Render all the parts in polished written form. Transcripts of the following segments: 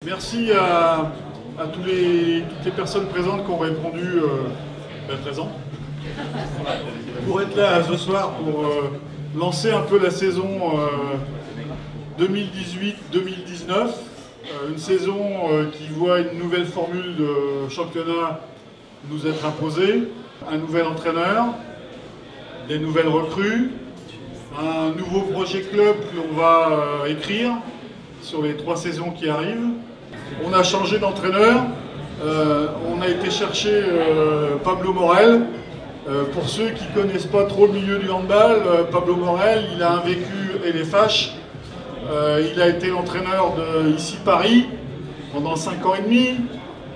Merci à toutes les personnes présentes qui ont répondu présent pour être là ce soir pour lancer un peu la saison 2018-2019. Une saison qui voit une nouvelle formule de championnat nous être imposée, un nouvel entraîneur, des nouvelles recrues, un nouveau projet club que l'on va écrire sur les 3 saisons qui arrivent. On a changé d'entraîneur, on a été chercher Pablo Morel. Pour ceux qui ne connaissent pas trop le milieu du handball, Pablo Morel, il a un vécu et les fâches. Il a été l'entraîneur de ici Paris pendant 5 ans et demi.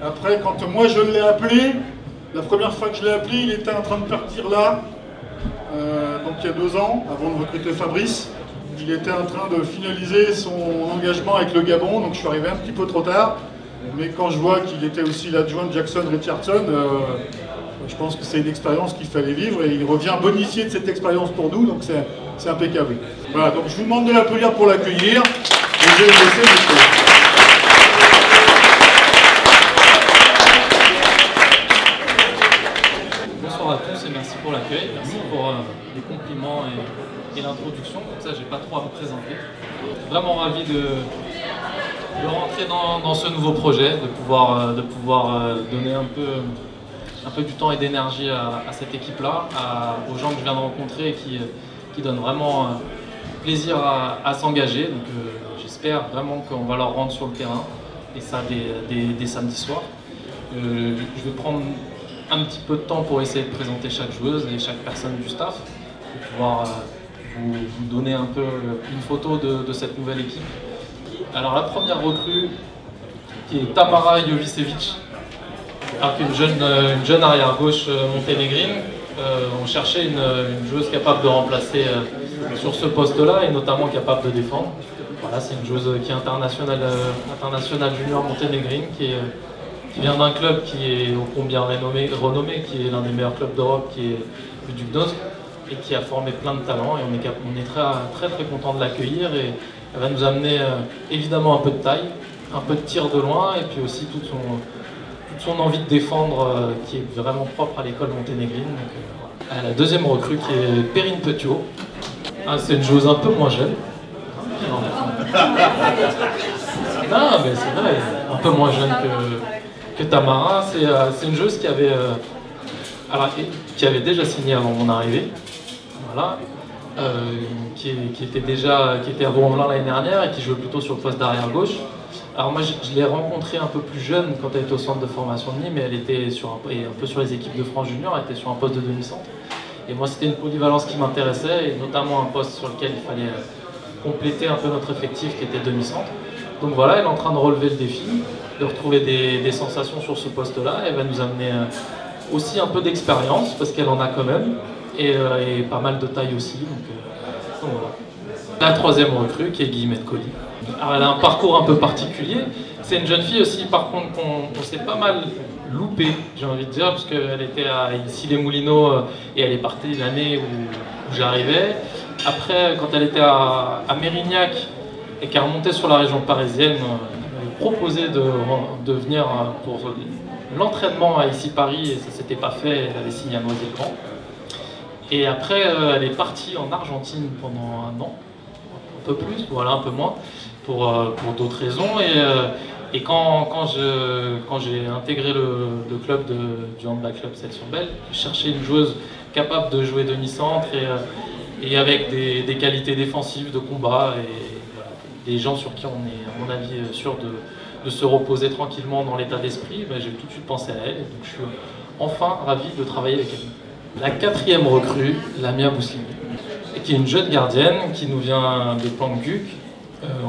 Après, quand moi je l'ai appelé, la première fois que je l'ai appelé, il était en train de partir là, donc il y a 2 ans, avant de recruter Fabrice. Il était en train de finaliser son engagement avec le Gabon, donc je suis arrivé un petit peu trop tard. Mais quand je vois qu'il était aussi l'adjoint de Jackson Richardson, je pense que c'est une expérience qu'il fallait vivre et il revient bonifié de cette expérience pour nous, donc c'est impeccable. Voilà, donc je vous demande de l'applaudir pour l'accueillir. Et je vais le laisser, monsieur. Bonsoir à tous et merci pour l'accueil, merci pour les compliments et l'introduction, comme ça j'ai pas trop à me présenter. Vraiment ravi de rentrer dans ce nouveau projet, de pouvoir donner un peu du temps et d'énergie à cette équipe-là, aux gens que je viens de rencontrer et qui donnent vraiment plaisir à s'engager. Donc j'espère vraiment qu'on va leur rendre sur le terrain, et ça dès samedi soir. Je vais prendre un petit peu de temps pour essayer de présenter chaque joueuse et chaque personne du staff, pour pouvoir vous donner un peu une photo de cette nouvelle équipe. Alors la première recrue, qui est Tamara Jovicevic, une jeune arrière-gauche monténégrine. On cherchait une joueuse capable de remplacer sur ce poste-là et notamment capable de défendre. Voilà, c'est une joueuse qui est internationale junior monténégrine, qui vient d'un club qui est ô combien renommé, qui est l'un des meilleurs clubs d'Europe, qui est le Duc d'Osp, et qui a formé plein de talents, et on est très content de l'accueillir, et elle va nous amener évidemment un peu de taille, un peu de tir de loin, et puis aussi toute son envie de défendre qui est vraiment propre à l'école monténégrine. Donc, voilà. La deuxième recrue qui est Perrine Petiot. C'est une joueuse un peu moins jeune. Non, mais c'est vrai, un peu moins jeune que Tamara. C'est une joueuse qui avait déjà signé avant mon arrivée. Voilà. Qui était à Vaux-en-Velin l'année dernière et qui jouait plutôt sur le poste d'arrière gauche. Alors moi je l'ai rencontrée un peu plus jeune quand elle était au centre de formation de Nîmes, mais elle était un peu sur les équipes de France Junior, elle était sur un poste de demi-centre. Et moi c'était une polyvalence qui m'intéressait, et notamment un poste sur lequel il fallait compléter un peu notre effectif qui était demi-centre. Donc voilà, elle est en train de relever le défi, de retrouver des sensations sur ce poste-là. Elle va nous amener aussi un peu d'expérience, parce qu'elle en a quand même, et pas mal de taille aussi. Donc voilà. La troisième recrue qui est Guillemette Colli. Alors elle a un parcours un peu particulier. C'est une jeune fille aussi, par contre, qu'on s'est pas mal loupé, j'ai envie de dire, parce qu'elle était à Issy-les-Moulineaux et elle est partie l'année où j'arrivais. Après, quand elle était à Mérignac et qu'elle remontait sur la région parisienne, elle m'a proposé de venir pour l'entraînement à Issy-Paris, et ça s'était pas fait, elle avait signé à Noisy-le-Grand. Et après, elle est partie en Argentine pendant 1 an, un peu plus, voilà, un peu moins, pour d'autres raisons. Et quand j'ai intégré le club du Handball Club Celles-sur-Belle, je cherchais une joueuse capable de jouer demi-centre et avec des qualités défensives, de combat, et voilà, des gens sur qui on est, à mon avis, sûr de se reposer tranquillement dans l'état d'esprit. Ben, j'ai tout de suite pensé à elle, et donc je suis enfin ravi de travailler avec elle. La quatrième recrue, Lamia Bouslimi, qui est une jeune gardienne qui nous vient de Planck-Guc.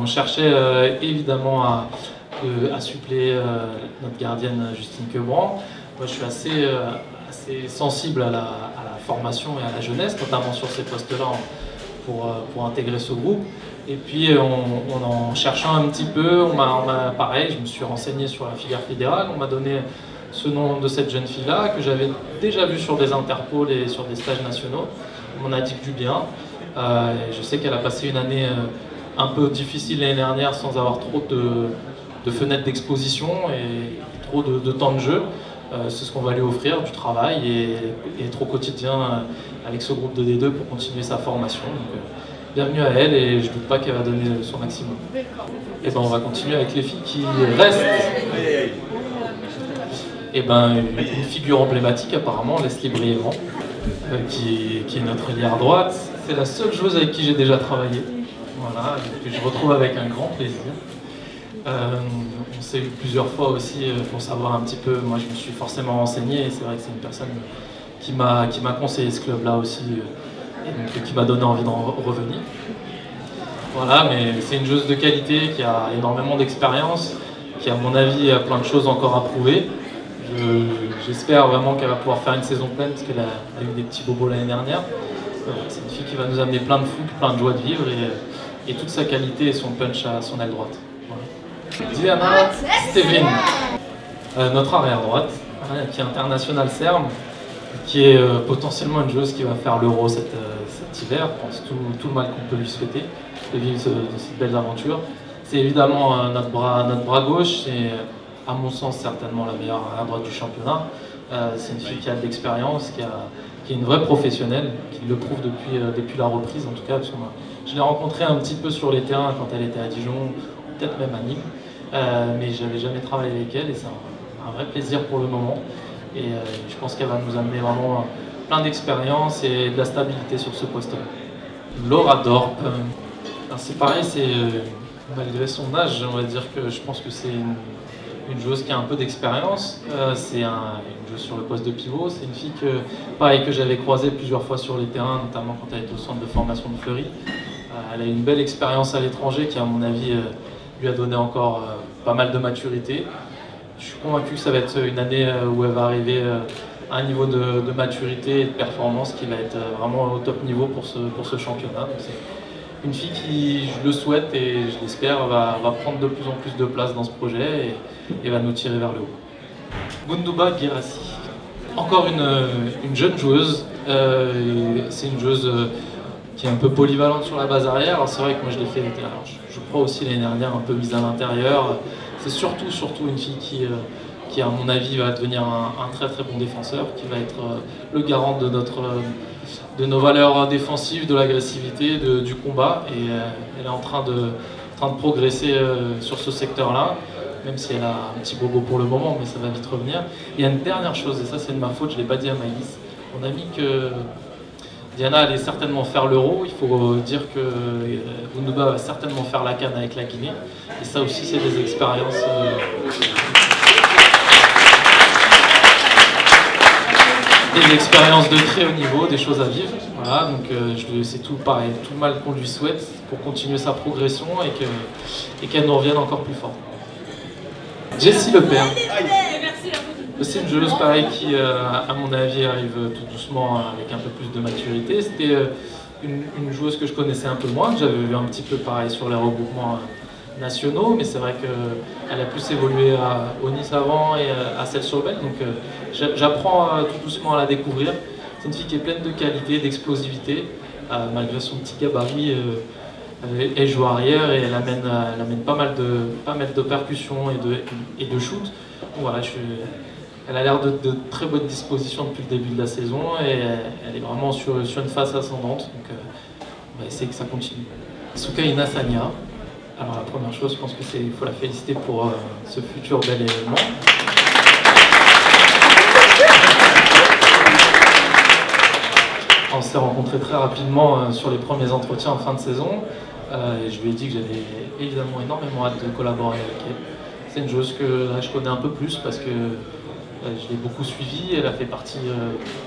On cherchait évidemment à suppléer notre gardienne Justine Quebrand. Moi je suis assez sensible à la formation et à la jeunesse, notamment sur ces postes-là, pour intégrer ce groupe. Et puis en cherchant un petit peu, pareil, je me suis renseigné sur la filière fédérale, on m'a donné ce nom de cette jeune fille-là, que j'avais déjà vu sur des interpôles et sur des stages nationaux. On m'en a dit que du bien. Je sais qu'elle a passé une année un peu difficile l'année dernière sans avoir trop de fenêtres d'exposition et trop de temps de jeu. C'est ce qu'on va lui offrir, du travail et être au quotidien avec ce groupe de D2 pour continuer sa formation. Donc, bienvenue à elle et je ne doute pas qu'elle va donner son maximum. Et ben on va continuer avec les filles qui restent. Et ben une figure emblématique apparemment, Leslie Briévent, qui est notre ailière droite. C'est la seule joueuse avec qui j'ai déjà travaillé. Voilà, que je retrouve avec un grand plaisir. On s'est eu plusieurs fois aussi pour savoir un petit peu. Moi je me suis forcément renseigné et c'est vrai que c'est une personne qui m'a conseillé ce club là aussi et donc, qui m'a donné envie d'en revenir. Voilà, mais c'est une joueuse de qualité qui a énormément d'expérience, qui à mon avis a plein de choses encore à prouver. J'espère vraiment qu'elle va pouvoir faire une saison pleine parce qu'elle a eu des petits bobos l'année dernière. C'est une fille qui va nous amener plein de fougue, plein de joie de vivre et toute sa qualité et son punch à son aile droite. Voilà. Diana Stevin, notre arrière droite, qui est internationale serbe, qui est potentiellement une joueuse qui va faire l'Euro cet hiver. Je pense tout le mal qu'on peut lui souhaiter de vivre de cette belle aventure. C'est évidemment notre bras gauche et à mon sens certainement la meilleure arrière droite du championnat. C'est une fille qui a de l'expérience, qui est une vraie professionnelle, qui le prouve depuis la reprise en tout cas. Parce que je l'ai rencontrée un petit peu sur les terrains quand elle était à Dijon, peut-être même à Nîmes, mais je n'avais jamais travaillé avec elle et c'est un vrai plaisir pour le moment. Et je pense qu'elle va nous amener vraiment plein d'expérience et de la stabilité sur ce poste-là. Laura Dorp, c'est pareil, malgré son âge, on va dire que je pense que c'est une joueuse qui a un peu d'expérience. C'est une joueuse sur le poste de pivot. C'est une fille que j'avais croisée plusieurs fois sur les terrains, notamment quand elle était au centre de formation de Fleury. Elle a une belle expérience à l'étranger qui, à mon avis, lui a donné encore pas mal de maturité. Je suis convaincu que ça va être une année où elle va arriver à un niveau de maturité et de performance qui va être vraiment au top niveau pour ce championnat. C'est une fille qui, je le souhaite et je l'espère, va prendre de plus en plus de place dans ce projet et va nous tirer vers le haut. Gundouba Guirassi, encore une jeune joueuse. C'est une joueuse qui est un peu polyvalente sur la base arrière. C'est vrai que moi je l'ai fait, je crois aussi l'année dernière, un peu mise à l'intérieur. C'est surtout une fille qui, à mon avis, va devenir un très très bon défenseur, qui va être le garant de nos valeurs défensives, de l'agressivité, du combat. Et elle est en train de progresser sur ce secteur-là, même si elle a un petit bobo pour le moment, mais ça va vite revenir. Il y a une dernière chose, et ça c'est de ma faute, je ne l'ai pas dit à Maïs. On a mis que Diana allait certainement faire l'Euro. Il faut dire que Gundouba va certainement faire la CAN avec la Guinée. Et ça aussi, c'est des expériences. Des expériences de très haut niveau, des choses à vivre. Voilà, donc c'est tout pareil, tout le mal qu'on lui souhaite pour continuer sa progression et qu'elle nous revienne encore plus fort. Jessie Lepère. C'est une joueuse pareil qui, à mon avis, arrive tout doucement avec un peu plus de maturité. C'était une joueuse que je connaissais un peu moins, que j'avais vu un petit peu pareil sur les regroupements nationaux, mais c'est vrai qu'elle a plus évolué au Nice avant et à Celles-sur-Belle, donc j'apprends tout doucement à la découvrir. C'est une fille qui est pleine de qualité, d'explosivité, malgré son petit gabarit. Elle joue arrière et elle amène pas mal de percussions et de shoot. Voilà, elle a l'air de très bonne disposition depuis le début de la saison et elle est vraiment sur une phase ascendante. Donc on va essayer que ça continue. Soukaina Sania. Alors la première chose, je pense qu'il faut la féliciter pour ce futur bel événement. On s'est rencontrés très rapidement sur les premiers entretiens en fin de saison. Et je lui ai dit que j'avais évidemment énormément hâte de collaborer avec elle. C'est une joueuse que je connais un peu plus parce que je l'ai beaucoup suivie. Elle a fait partie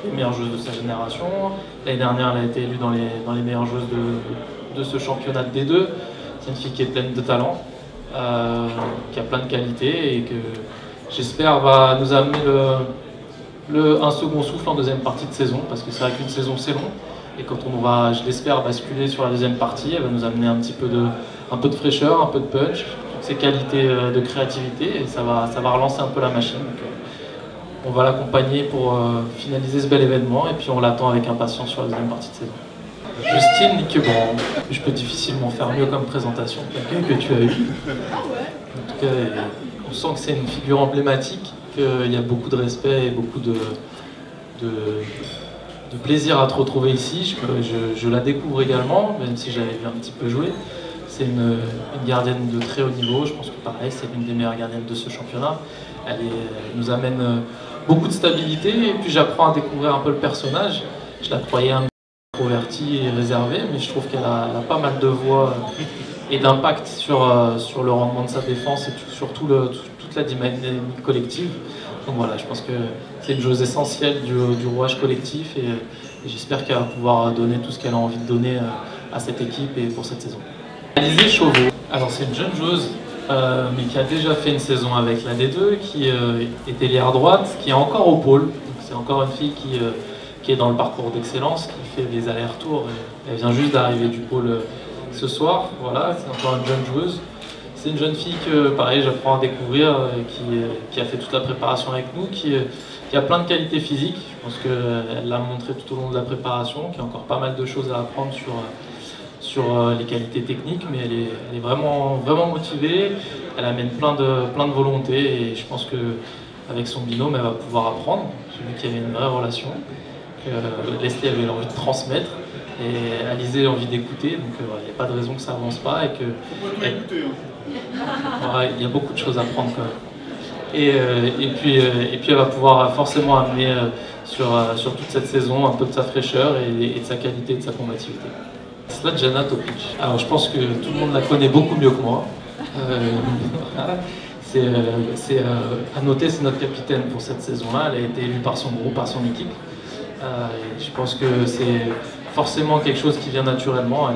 des meilleures joueuses de sa génération. L'année dernière, elle a été élue dans les meilleures joueuses de ce championnat de D2. C'est une fille qui est pleine de talent, qui a plein de qualités et que j'espère va nous amener un second souffle en deuxième partie de saison, parce que c'est vrai qu'une saison c'est long, et quand on va, je l'espère, basculer sur la deuxième partie, elle va nous amener un peu de fraîcheur, un peu de punch, toutes ses qualités de créativité, et ça va relancer un peu la machine. Donc, on va l'accompagner pour finaliser ce bel événement, et puis on l'attend avec impatience sur la deuxième partie de saison. Justine, que bon, je peux difficilement faire mieux comme présentation que tu as eu. En tout cas, on sent que c'est une figure emblématique, qu'il y a beaucoup de respect et beaucoup de plaisir à te retrouver ici. Je la découvre également, même si j'avais vu un petit peu jouer. C'est une gardienne de très haut niveau, je pense que pareil, c'est l'une des meilleures gardiennes de ce championnat. Elle nous amène beaucoup de stabilité et puis j'apprends à découvrir un peu le personnage. Je la croyais un peu introvertie et réservée, mais je trouve qu'elle a pas mal de voix et d'impact sur le rendement de sa défense et sur toute la dynamique collective. Donc voilà, je pense que c'est une chose essentielle du rouage collectif et j'espère qu'elle va pouvoir donner tout ce qu'elle a envie de donner à cette équipe et pour cette saison. Alizée Chauveau, alors c'est une jeune joueuse mais qui a déjà fait une saison avec la D2, qui est ailière droite, qui est encore au pôle. C'est encore une fille qui est dans le parcours d'excellence, qui fait des allers-retours. Elle vient juste d'arriver du pôle ce soir. Voilà, c'est encore une jeune joueuse. C'est une jeune fille que, pareil, j'apprends à découvrir, qui a fait toute la préparation avec nous, qui a plein de qualités physiques. Je pense qu'elle l'a montré tout au long de la préparation, qui a encore pas mal de choses à apprendre sur les qualités techniques, mais elle est vraiment, vraiment motivée. Elle amène plein de volonté et je pense qu'avec son binôme, elle va pouvoir apprendre. J'ai vu qu'il y avait une vraie relation, que Leslie avait envie de transmettre. Et Alizée a envie d'écouter, donc il n'y a pas de raison que ça avance pas. Il y a beaucoup de choses à prendre quand même. Et puis elle va pouvoir forcément amener sur toute cette saison un peu de sa fraîcheur et de sa qualité et de sa combativité. Slađana Topić. Alors je pense que tout le monde la connaît beaucoup mieux que moi. À noter, c'est notre capitaine pour cette saison-là. Elle a été élue par son groupe, par son équipe. Je pense que c'est forcément quelque chose qui vient naturellement.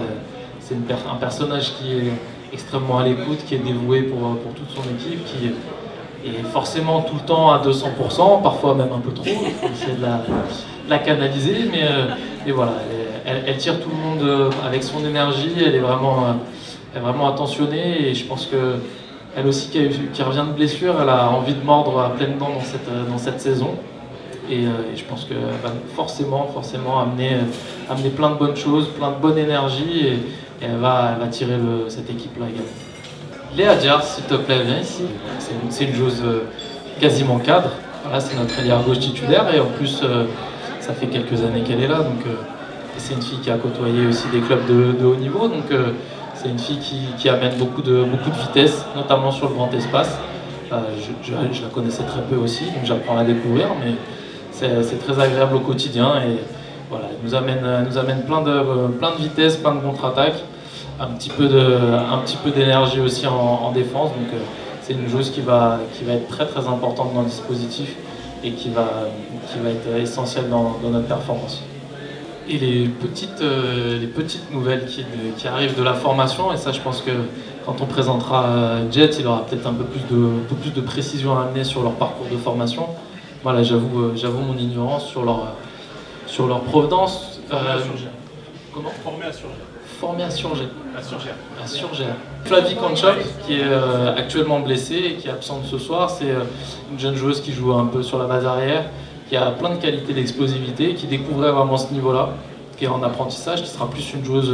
C'est un personnage qui est extrêmement à l'écoute, qui est dévoué pour toute son équipe, qui est forcément tout le temps à 200%, parfois même un peu trop. Il faut essayer de la canaliser, mais voilà, elle tire tout le monde avec son énergie. Elle est vraiment attentionnée et je pense que elle aussi qui revient de blessure, elle a envie de mordre à pleines dents dans cette saison. Et je pense qu'elle va forcément amener plein de bonnes choses, plein de bonne énergie et elle va tirer cette équipe-là également. Léa Diar, s'il te plaît, viens ici. C'est une joueuse quasiment cadre. Voilà, c'est notre ailière gauche titulaire et en plus, ça fait quelques années qu'elle est là. Donc, c'est une fille qui a côtoyé aussi des clubs de haut niveau. Donc, c'est une fille qui amène beaucoup de vitesse, notamment sur le grand espace. Je la connaissais très peu aussi, donc j'apprends à la découvrir. Mais c'est très agréable au quotidien et voilà, elle nous amène plein de vitesse, plein de contre-attaques, un petit peu d'énergie aussi en défense. Donc c'est une joueuse qui va être très très importante dans le dispositif et qui va être essentielle dans notre performance. Et les petites nouvelles qui arrivent de la formation, et ça je pense que quand on présentera Jet, il aura peut-être un peu plus de précision à amener sur leur parcours de formation. Voilà, j'avoue mon ignorance sur leur provenance. Comment ? Formé à Surgé. À Surgé. Flavie Kanchop, qui est actuellement blessée et qui est absente ce soir, c'est une jeune joueuse qui joue un peu sur la base arrière, qui a plein de qualités d'explosivité, qui découvrait vraiment ce niveau-là, qui est en apprentissage, qui sera plus une joueuse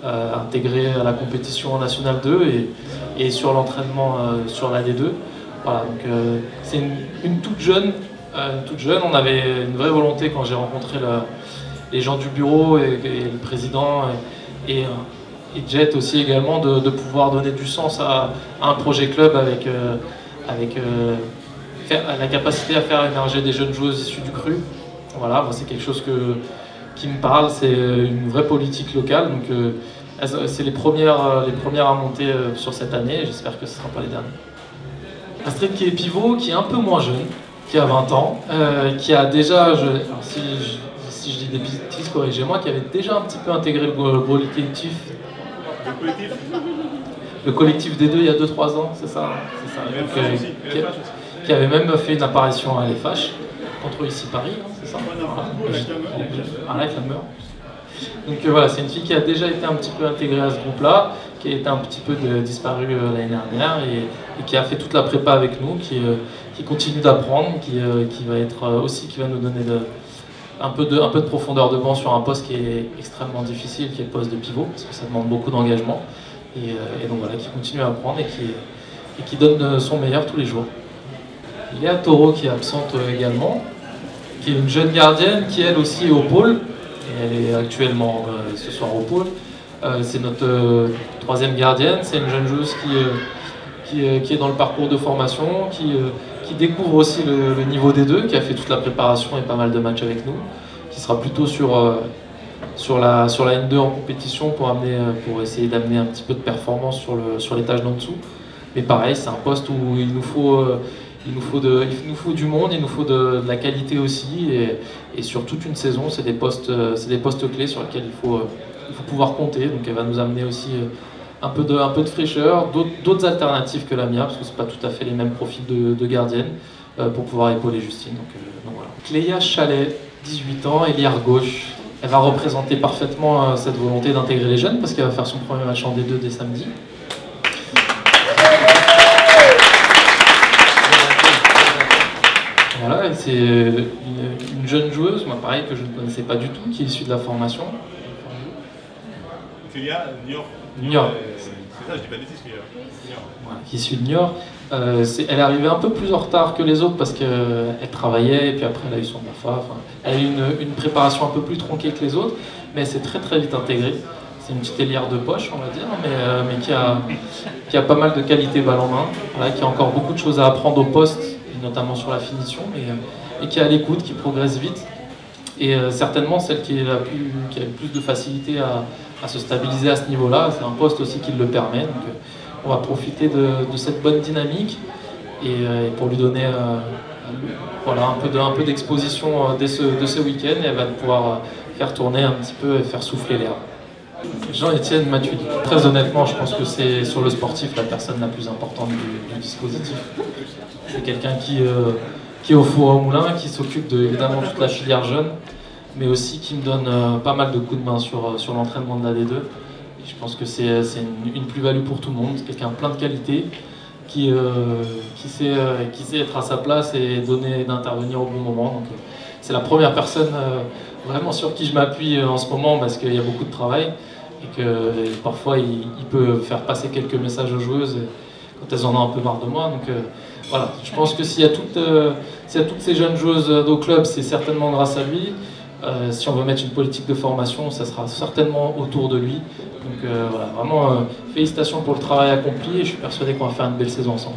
intégrée à la compétition en National 2 et sur l'entraînement sur la D2. Voilà, donc c'est une toute jeune. On avait une vraie volonté quand j'ai rencontré les gens du bureau et le président et Jet aussi également de pouvoir donner du sens à un projet club avec la capacité à faire émerger des jeunes joueuses issues du cru. Voilà, c'est quelque chose qui me parle, c'est une vraie politique locale. Donc c'est les premières à monter sur cette année, j'espère que ce ne sera pas les dernières. Astrid qui est pivot, qui est un peu moins jeune, qui a 20 ans, qui a déjà, si je dis des bêtises, corrigez-moi, qui avait déjà un petit peu intégré le collectif. Le collectif des deux il y a 2-3 ans, c'est ça. Qui avait même fait une apparition à l'EFH contre ici Paris, hein, c'est ça. Avec la meurt. Donc voilà, c'est une fille qui a déjà été un petit peu intégrée à ce groupe-là, qui a été un petit peu disparue l'année dernière et qui a fait toute la prépa avec nous, qui continue d'apprendre, qui va nous donner un peu de profondeur de banc sur un poste qui est extrêmement difficile, qui est le poste de pivot, parce que ça demande beaucoup d'engagement. Et donc voilà, qui continue à apprendre et qui donne son meilleur tous les jours. Léa Taureau qui est absente également, qui est une jeune gardienne qui elle aussi est au pôle, et elle est actuellement ce soir au pôle. C'est notre troisième gardienne, c'est une jeune joueuse qui est dans le parcours de formation, qui découvre aussi le niveau des deux, qui a fait toute la préparation et pas mal de matchs avec nous, qui sera plutôt sur la N2 en compétition pour essayer d'amener un petit peu de performance sur l'étage d'en dessous. Mais pareil, c'est un poste où il nous faut du monde, il nous faut de la qualité aussi, et sur toute une saison, c'est des postes clés sur lesquels il faut pouvoir compter. Donc elle va nous amener aussi un peu de fraîcheur, d'autres alternatives que la mienne, parce que c'est pas tout à fait les mêmes profils de gardienne, pour pouvoir épauler Justine. Donc voilà. Cléa Chalet, 18 ans, ailière gauche. Elle va représenter parfaitement cette volonté d'intégrer les jeunes, parce qu'elle va faire son premier match en D2 dès samedi. Voilà, c'est une jeune joueuse, moi pareil, que je ne connaissais pas du tout, qui est issue de la formation. Cléa Niort. C'est ça, je dis pas de bêtises, Niort. Voilà, qui est issue de Niort. Elle est arrivée un peu plus en retard que les autres parce qu'elle travaillait et puis après elle a eu son BAFA. Enfin, elle a eu une préparation un peu plus tronquée que les autres, mais elle s'est très très vite intégrée. C'est une petite ailière de poche, on va dire, mais qui a pas mal de qualité balle en main, voilà, qui a encore beaucoup de choses à apprendre au poste, et notamment sur la finition, et qui est à l'écoute, qui progresse vite. Et certainement celle qui a le plus de facilité à se stabiliser à ce niveau-là. C'est un poste aussi qui le permet. Donc on va profiter de cette bonne dynamique et pour lui donner voilà, un peu d'exposition de ce week-end, et elle va pouvoir faire tourner un petit peu et faire souffler l'air. Jean-Étienne Matuidi. Très honnêtement, je pense que c'est sur le sportif la personne la plus importante du dispositif. C'est quelqu'un qui est au four au moulin, qui s'occupe évidemment de toute la filière jeune, mais aussi qui me donne pas mal de coups de main sur l'entraînement de la D2. Et je pense que c'est une plus-value pour tout le monde. C'est quelqu'un plein de qualités, qui sait être à sa place et d'intervenir au bon moment. Donc c'est la première personne vraiment sur qui je m'appuie en ce moment, parce qu'il y a beaucoup de travail et que parfois il peut faire passer quelques messages aux joueuses quand elles en ont un peu marre de moi. Donc voilà, je pense que s'il y a toutes ces jeunes joueuses au club, c'est certainement grâce à lui. Si on veut mettre une politique de formation, ça sera certainement autour de lui. Donc voilà, vraiment félicitations pour le travail accompli, et je suis persuadé qu'on va faire une belle saison ensemble.